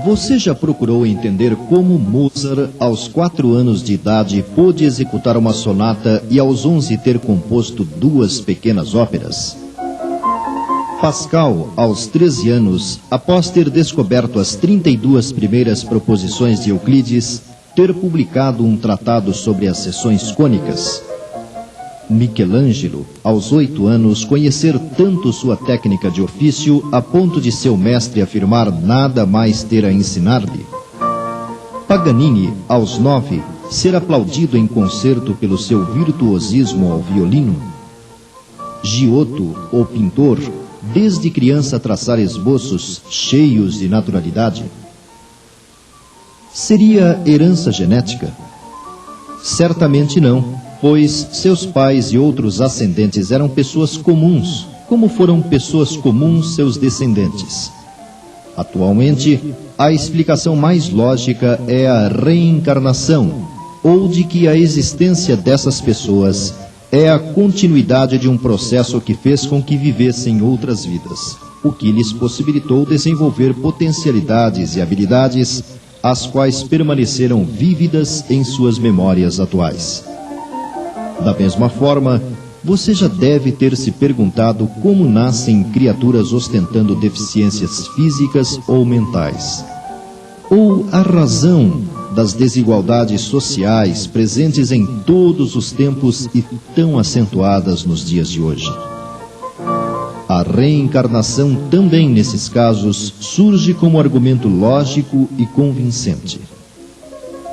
Você já procurou entender como Mozart, aos 4 anos de idade, pôde executar uma sonata e aos 11 ter composto 2 pequenas óperas? Pascal, aos 13 anos, após ter descoberto as 32 primeiras proposições de Euclides, ter publicado um tratado sobre as seções cônicas? Michelangelo, aos 8 anos, conhecer tanto sua técnica de ofício a ponto de seu mestre afirmar nada mais ter a ensinar-lhe? Paganini, aos 9, ser aplaudido em concerto pelo seu virtuosismo ao violino? Giotto, o pintor, desde criança traçar esboços cheios de naturalidade? Seria herança genética? Certamente não, pois seus pais e outros ascendentes eram pessoas comuns, como foram pessoas comuns seus descendentes. Atualmente, a explicação mais lógica é a reencarnação, ou de que a existência dessas pessoas é a continuidade de um processo que fez com que vivessem outras vidas, o que lhes possibilitou desenvolver potencialidades e habilidades, as quais permaneceram vívidas em suas memórias atuais. Da mesma forma, você já deve ter se perguntado como nascem criaturas ostentando deficiências físicas ou mentais. Ou a razão das desigualdades sociais presentes em todos os tempos e tão acentuadas nos dias de hoje. A reencarnação também, nesses casos, surge como argumento lógico e convincente.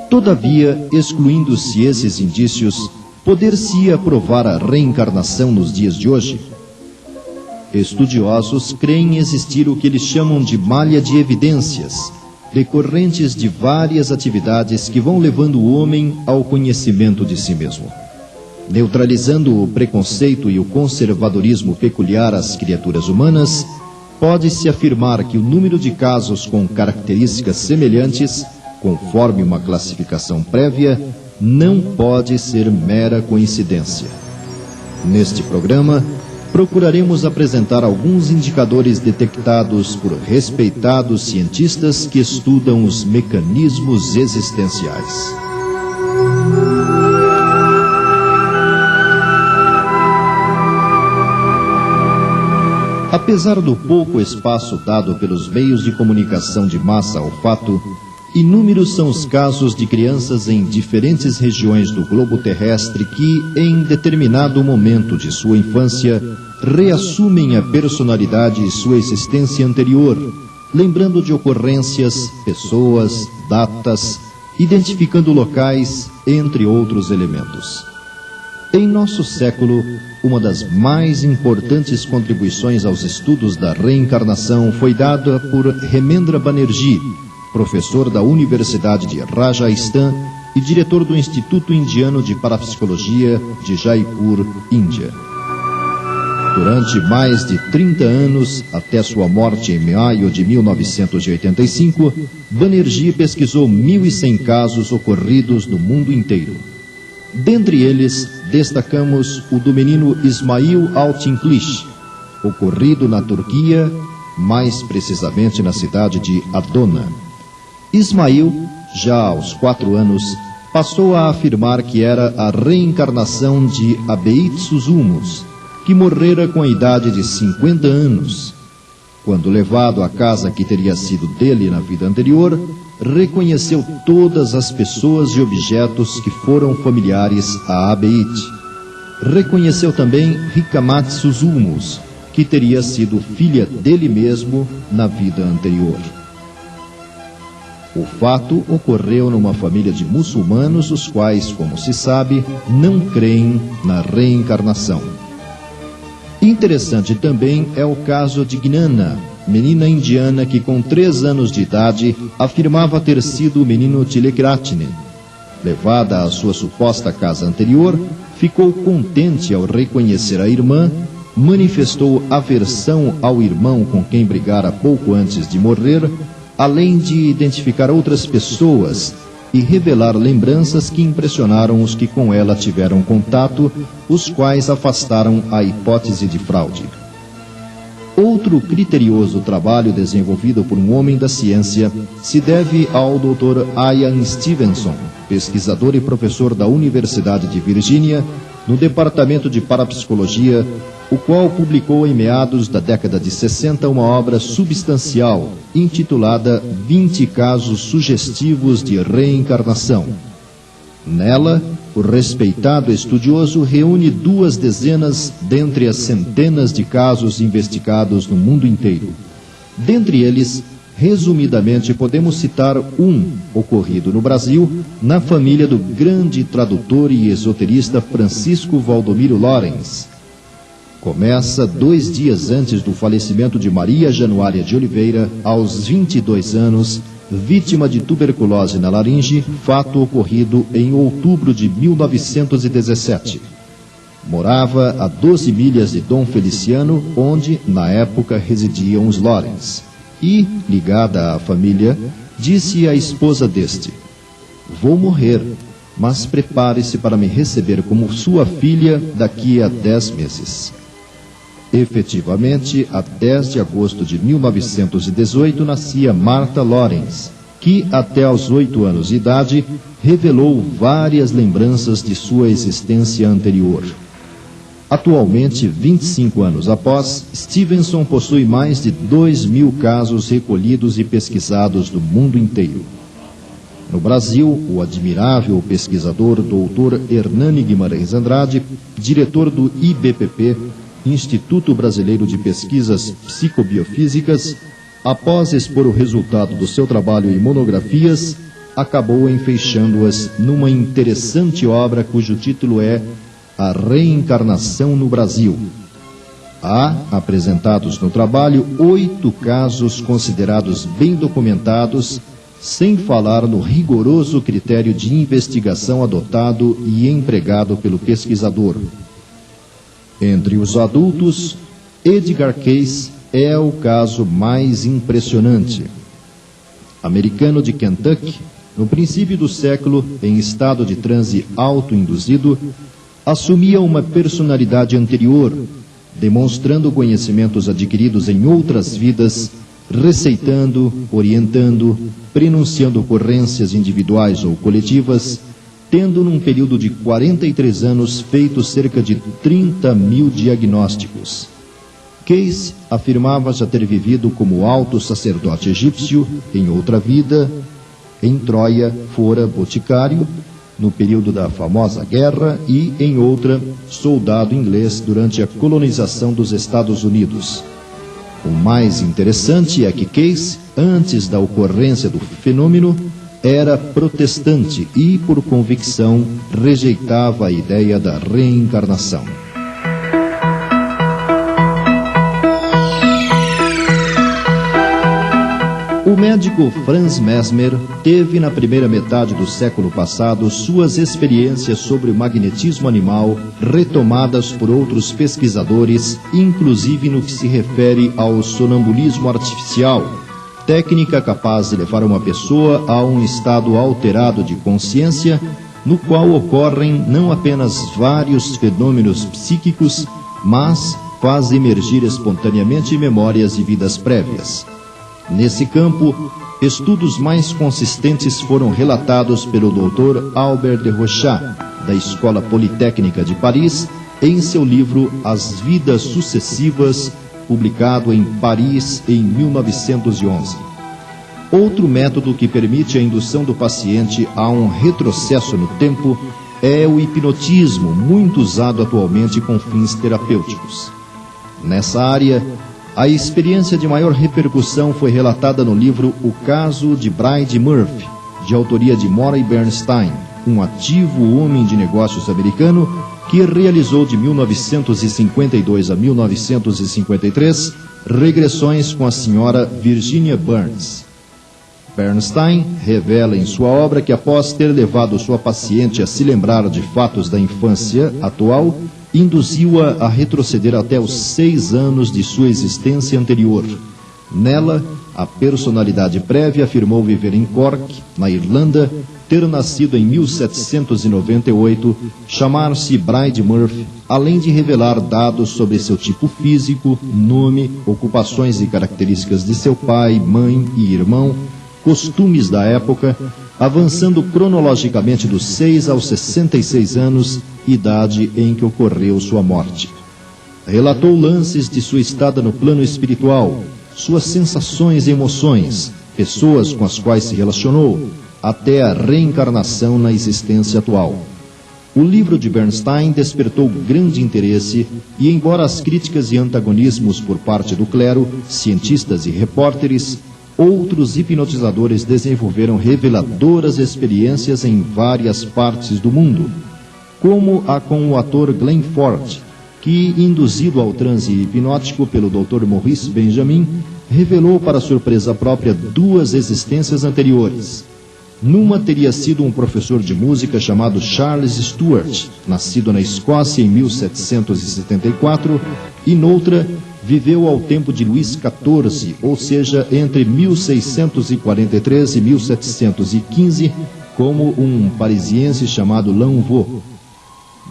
Todavia, excluindo-se esses indícios, poder-se-ia provar a reencarnação nos dias de hoje? Estudiosos creem existir o que eles chamam de malha de evidências, decorrentes de várias atividades que vão levando o homem ao conhecimento de si mesmo. Neutralizando o preconceito e o conservadorismo peculiar às criaturas humanas, pode-se afirmar que o número de casos com características semelhantes, conforme uma classificação prévia, não pode ser mera coincidência. Neste programa, procuraremos apresentar alguns indicadores detectados por respeitados cientistas que estudam os mecanismos existenciais. Apesar do pouco espaço dado pelos meios de comunicação de massa ao fato, inúmeros são os casos de crianças em diferentes regiões do globo terrestre que, em determinado momento de sua infância, reassumem a personalidade e sua existência anterior, lembrando de ocorrências, pessoas, datas, identificando locais, entre outros elementos. Em nosso século, uma das mais importantes contribuições aos estudos da reencarnação foi dada por Hemendra Banerjee, professor da Universidade de Rajasthan e diretor do Instituto Indiano de Parapsicologia de Jaipur, Índia. Durante mais de 30 anos, até sua morte em maio de 1985, Banerjee pesquisou 1.100 casos ocorridos no mundo inteiro. Dentre eles, destacamos o do menino Ismail Altinglish, ocorrido na Turquia, mais precisamente na cidade de Adona. Ismail, já aos 4 anos, passou a afirmar que era a reencarnação de Abeit Suzumus, que morrera com a idade de 50 anos. Quando levado à casa que teria sido dele na vida anterior, reconheceu todas as pessoas e objetos que foram familiares a Abeit. Reconheceu também Hikamat Suzumus, que teria sido filha dele mesmo na vida anterior. O fato ocorreu numa família de muçulmanos, os quais, como se sabe, não creem na reencarnação. Interessante também é o caso de Gnana, menina indiana que com 3 anos de idade afirmava ter sido o menino Tilekratne. Levada à sua suposta casa anterior, ficou contente ao reconhecer a irmã, manifestou aversão ao irmão com quem brigara pouco antes de morrer, além de identificar outras pessoas e revelar lembranças que impressionaram os que com ela tiveram contato, os quais afastaram a hipótese de fraude. Outro criterioso trabalho desenvolvido por um homem da ciência se deve ao Dr. Ian Stevenson, pesquisador e professor da Universidade de Virgínia, no Departamento de Parapsicologia, o qual publicou em meados da década de 60 uma obra substancial, intitulada 20 Casos Sugestivos de Reencarnação. Nela, o respeitado estudioso reúne 2 dezenas dentre as centenas de casos investigados no mundo inteiro. Dentre eles, resumidamente, podemos citar um ocorrido no Brasil, na família do grande tradutor e esoterista Francisco Valdomiro Lorenz. Começa 2 dias antes do falecimento de Maria Januária de Oliveira, aos 22 anos, vítima de tuberculose na laringe, fato ocorrido em outubro de 1917. Morava a 12 milhas de Dom Feliciano, onde, na época, residiam os Lorenz. E, ligada à família, disse à esposa deste: "Vou morrer, mas prepare-se para me receber como sua filha daqui a 10 meses. Efetivamente, a 10 de agosto de 1918 nascia Martha Lorenz, que até aos 8 anos de idade revelou várias lembranças de sua existência anterior. Atualmente, 25 anos após, Stevenson possui mais de 2.000 casos recolhidos e pesquisados do mundo inteiro. No Brasil, o admirável pesquisador Dr. Hernani Guimarães Andrade, diretor do IBPP, Instituto Brasileiro de Pesquisas Psicobiofísicas, após expor o resultado do seu trabalho em monografias, acabou enfeixando-as numa interessante obra cujo título é A Reencarnação no Brasil. Há apresentados no trabalho 8 casos considerados bem documentados, sem falar no rigoroso critério de investigação adotado e empregado pelo pesquisador. Entre os adultos, Edgar Cayce é o caso mais impressionante. Americano de Kentucky, no princípio do século, em estado de transe autoinduzido, assumia uma personalidade anterior, demonstrando conhecimentos adquiridos em outras vidas, receitando, orientando, prenunciando ocorrências individuais ou coletivas, tendo num período de 43 anos feito cerca de 30.000 diagnósticos. Cayce afirmava já ter vivido como alto sacerdote egípcio, em outra vida, em Troia fora boticário, no período da famosa guerra, e em outra, soldado inglês durante a colonização dos Estados Unidos. O mais interessante é que Cayce, antes da ocorrência do fenômeno, era protestante e, por convicção, rejeitava a ideia da reencarnação. O médico Franz Mesmer teve, na primeira metade do século passado, suas experiências sobre o magnetismo animal retomadas por outros pesquisadores, inclusive no que se refere ao sonambulismo artificial, técnica capaz de levar uma pessoa a um estado alterado de consciência, no qual ocorrem não apenas vários fenômenos psíquicos, mas faz emergir espontaneamente memórias de vidas prévias. Nesse campo, estudos mais consistentes foram relatados pelo Dr. Albert de Rochat, da Escola Politécnica de Paris, em seu livro As Vidas Sucessivas, publicado em Paris em 1911. Outro método que permite a indução do paciente a um retrocesso no tempo é o hipnotismo, muito usado atualmente com fins terapêuticos. Nessa área, a experiência de maior repercussão foi relatada no livro O Caso de Bride Murphy, de autoria de Morey Bernstein, um ativo homem de negócios americano que realizou de 1952 a 1953 regressões com a senhora Virginia Burns. Bernstein revela em sua obra que, após ter levado sua paciente a se lembrar de fatos da infância atual, induziu-a a retroceder até os 6 anos de sua existência anterior. Nela, A personalidade prévia afirmou viver em Cork, na Irlanda, ter nascido em 1798, chamar-se Bride Murphy, além de revelar dados sobre seu tipo físico, nome, ocupações e características de seu pai, mãe e irmão, costumes da época, avançando cronologicamente dos 6 aos 66 anos, idade em que ocorreu sua morte. Relatou lances de sua estada no plano espiritual, suas sensações e emoções, pessoas com as quais se relacionou, até a reencarnação na existência atual. O livro de Bernstein despertou grande interesse e, embora as críticas e antagonismos por parte do clero, cientistas e repórteres, outros hipnotizadores desenvolveram reveladoras experiências em várias partes do mundo, como a com o ator Glenn Ford, que, induzido ao transe hipnótico pelo Dr. Maurice Benjamin, revelou para surpresa própria 2 existências anteriores. Numa teria sido um professor de música chamado Charles Stewart, nascido na Escócia em 1774, e noutra viveu ao tempo de Luís XIV, ou seja, entre 1643 e 1715, como um parisiense chamado Lanvaux.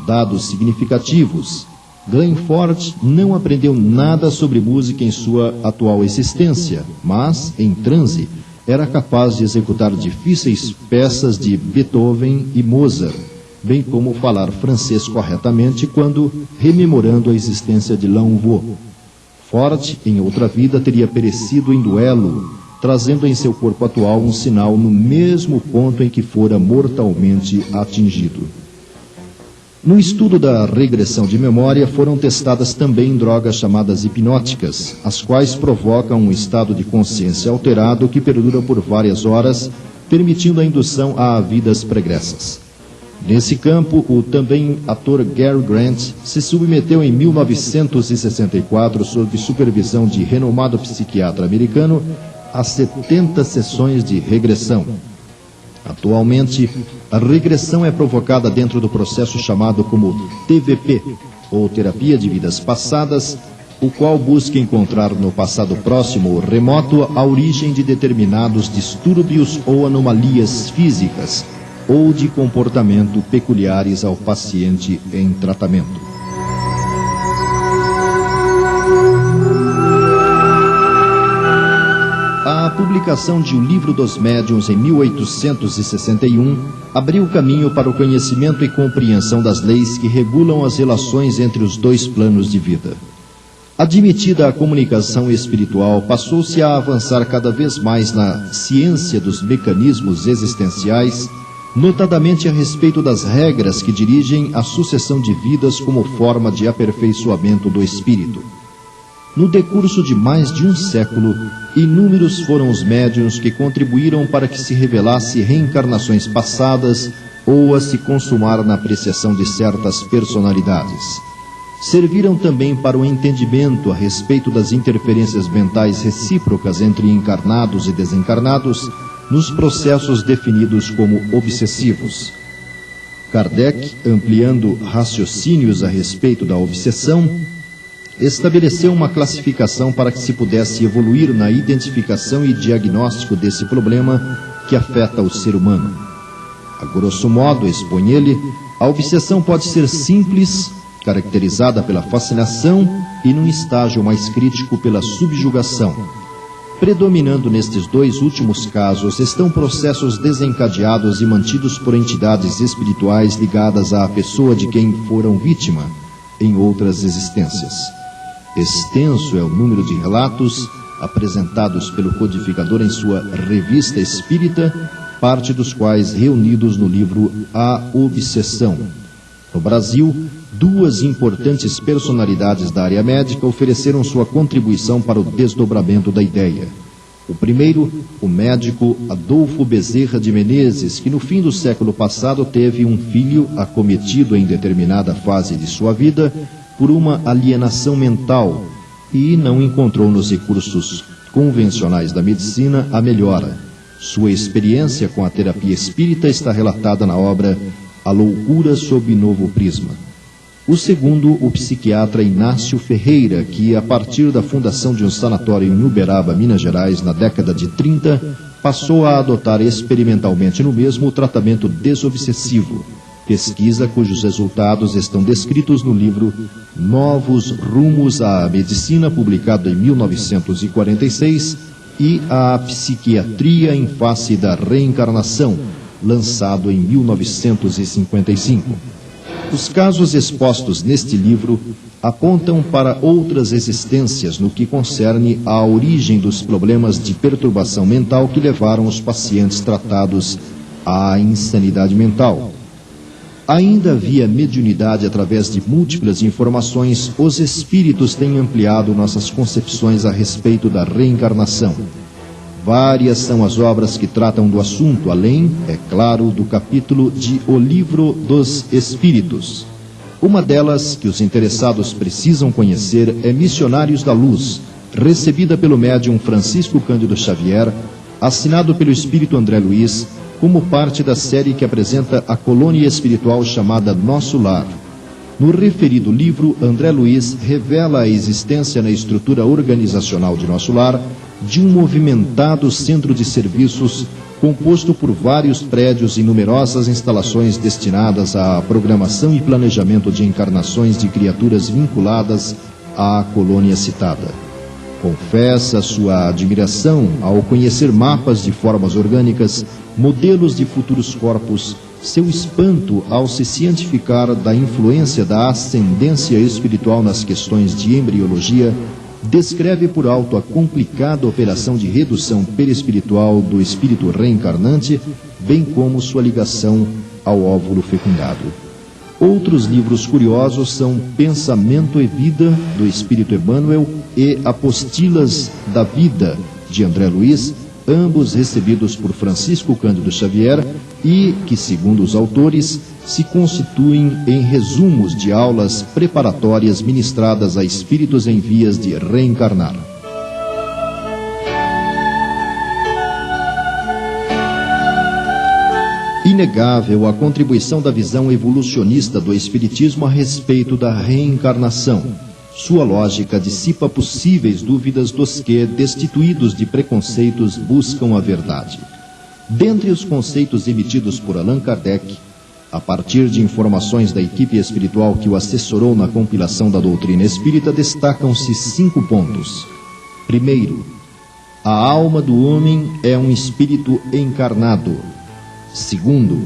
Dados significativos: Glenn Ford não aprendeu nada sobre música em sua atual existência, mas, em transe, era capaz de executar difíceis peças de Beethoven e Mozart, bem como falar francês corretamente quando rememorando a existência de Lanvaux. Ford, em outra vida, teria perecido em duelo, trazendo em seu corpo atual um sinal no mesmo ponto em que fora mortalmente atingido. No estudo da regressão de memória, foram testadas também drogas chamadas hipnóticas, as quais provocam um estado de consciência alterado que perdura por várias horas, permitindo a indução a vidas pregressas. Nesse campo, o também ator Gary Grant se submeteu em 1964, sob supervisão de renomado psiquiatra americano, a 70 sessões de regressão. Atualmente, a regressão é provocada dentro do processo chamado como TVP, ou Terapia de Vidas Passadas, o qual busca encontrar no passado próximo ou remoto a origem de determinados distúrbios ou anomalias físicas ou de comportamento peculiares ao paciente em tratamento. A publicação de O Livro dos Médiuns em 1861 abriu caminho para o conhecimento e compreensão das leis que regulam as relações entre os 2 planos de vida. Admitida a comunicação espiritual, passou-se a avançar cada vez mais na ciência dos mecanismos existenciais, notadamente a respeito das regras que dirigem a sucessão de vidas como forma de aperfeiçoamento do espírito. No decurso de mais de um século, inúmeros foram os médiuns que contribuíram para que se revelasse reencarnações passadas ou a se consumar na apreciação de certas personalidades. Serviram também para o entendimento a respeito das interferências mentais recíprocas entre encarnados e desencarnados nos processos definidos como obsessivos. Kardec, ampliando raciocínios a respeito da obsessão, estabeleceu uma classificação para que se pudesse evoluir na identificação e diagnóstico desse problema que afeta o ser humano. A grosso modo, expõe ele, a obsessão pode ser simples, caracterizada pela fascinação, e num estágio mais crítico pela subjugação. Predominando nestes 2 últimos casos estão processos desencadeados e mantidos por entidades espirituais ligadas à pessoa de quem foram vítima em outras existências. Extenso é o número de relatos apresentados pelo codificador em sua Revista Espírita, parte dos quais reunidos no livro A Obsessão. No Brasil, 2 importantes personalidades da área médica ofereceram sua contribuição para o desdobramento da ideia. O primeiro, o médico Adolfo Bezerra de Menezes, que no fim do século passado teve um filho acometido em determinada fase de sua vida por uma alienação mental e não encontrou nos recursos convencionais da medicina a melhora. Sua experiência com a terapia espírita está relatada na obra A Loucura sob Novo Prisma. O segundo, o psiquiatra Inácio Ferreira, que a partir da fundação de um sanatório em Uberaba, Minas Gerais, na década de 30, passou a adotar experimentalmente no mesmo o tratamento desobsessivo, pesquisa cujos resultados estão descritos no livro Novos Rumos à Medicina, publicado em 1946, e A Psiquiatria em Face da Reencarnação, lançado em 1955. Os casos expostos neste livro apontam para outras existências no que concerne à origem dos problemas de perturbação mental que levaram os pacientes tratados à insanidade mental. Ainda via mediunidade através de múltiplas informações, os espíritos têm ampliado nossas concepções a respeito da reencarnação. Várias são as obras que tratam do assunto, além, é claro, do capítulo de O Livro dos Espíritos. Uma delas, que os interessados precisam conhecer, é Missionários da Luz, recebida pelo médium Francisco Cândido Xavier, assinado pelo espírito André Luiz, como parte da série que apresenta a colônia espiritual chamada Nosso Lar. No referido livro, André Luiz revela a existência na estrutura organizacional de Nosso Lar de um movimentado centro de serviços composto por vários prédios e numerosas instalações destinadas à programação e planejamento de encarnações de criaturas vinculadas à colônia citada. Confessa sua admiração ao conhecer mapas de formas orgânicas, modelos de futuros corpos, seu espanto ao se cientificar da influência da ascendência espiritual nas questões de embriologia, descreve por alto a complicada operação de redução perispiritual do espírito reencarnante, bem como sua ligação ao óvulo fecundado. Outros livros curiosos são Pensamento e Vida, do Espírito Emmanuel, e Apostilas da Vida, de André Luiz, ambos recebidos por Francisco Cândido Xavier e que, segundo os autores, se constituem em resumos de aulas preparatórias ministradas a espíritos em vias de reencarnar. Inegável a contribuição da visão evolucionista do Espiritismo a respeito da reencarnação. Sua lógica dissipa possíveis dúvidas dos que, destituídos de preconceitos, buscam a verdade. Dentre os conceitos emitidos por Allan Kardec, a partir de informações da equipe espiritual que o assessorou na compilação da doutrina espírita, destacam-se 5 pontos. Primeiro, a alma do homem é um espírito encarnado. Segundo,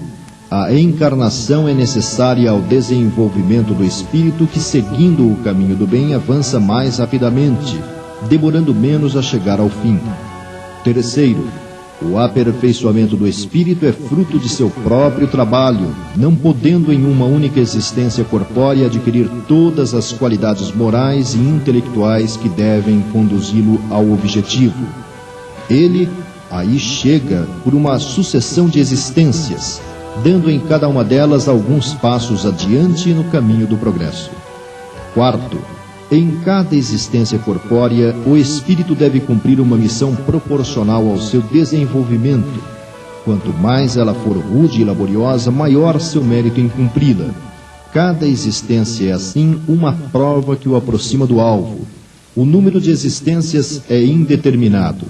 a encarnação é necessária ao desenvolvimento do espírito que, seguindo o caminho do bem, avança mais rapidamente, demorando menos a chegar ao fim. Terceiro, o aperfeiçoamento do espírito é fruto de seu próprio trabalho, não podendo em uma única existência corpórea adquirir todas as qualidades morais e intelectuais que devem conduzi-lo ao objetivo. Ele aí chega por uma sucessão de existências, dando em cada uma delas alguns passos adiante no caminho do progresso. Quarto, em cada existência corpórea, o espírito deve cumprir uma missão proporcional ao seu desenvolvimento. Quanto mais ela for rude e laboriosa, maior seu mérito em cumpri-la. Cada existência é, assim, uma prova que o aproxima do alvo. O número de existências é indeterminado.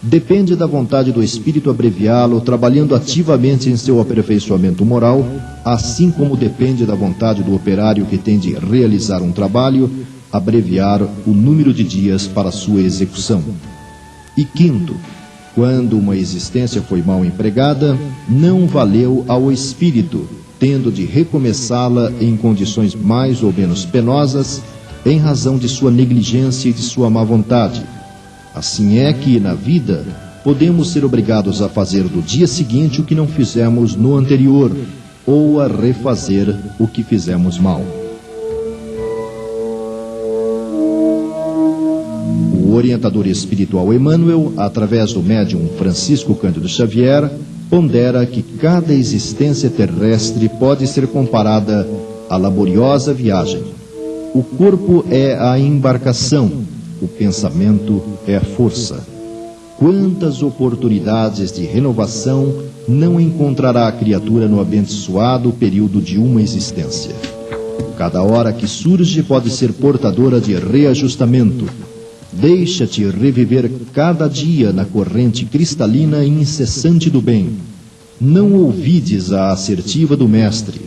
Depende da vontade do espírito abreviá-lo, trabalhando ativamente em seu aperfeiçoamento moral, assim como depende da vontade do operário que tem de realizar um trabalho, abreviar o número de dias para sua execução. E quinto, quando uma existência foi mal empregada, não valeu ao espírito, tendo de recomeçá-la em condições mais ou menos penosas, em razão de sua negligência e de sua má vontade. Assim é que, na vida, podemos ser obrigados a fazer do dia seguinte o que não fizemos no anterior, ou a refazer o que fizemos mal. O orientador espiritual Emmanuel, através do médium Francisco Cândido Xavier, pondera que cada existência terrestre pode ser comparada à laboriosa viagem. O corpo é a embarcação, o pensamento é a força. Quantas oportunidades de renovação não encontrará a criatura no abençoado período de uma existência? Cada hora que surge pode ser portadora de reajustamento. Deixa-te reviver cada dia na corrente cristalina e incessante do bem. Não ouvides a assertiva do Mestre.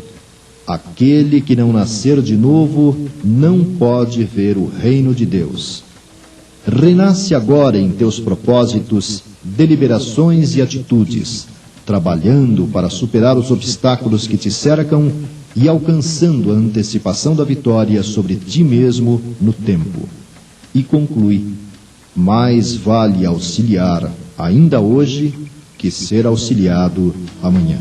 Aquele que não nascer de novo não pode ver o reino de Deus. Renasce agora em teus propósitos, deliberações e atitudes, trabalhando para superar os obstáculos que te cercam e alcançando a antecipação da vitória sobre ti mesmo no tempo. E conclui: mais vale auxiliar ainda hoje que ser auxiliado amanhã.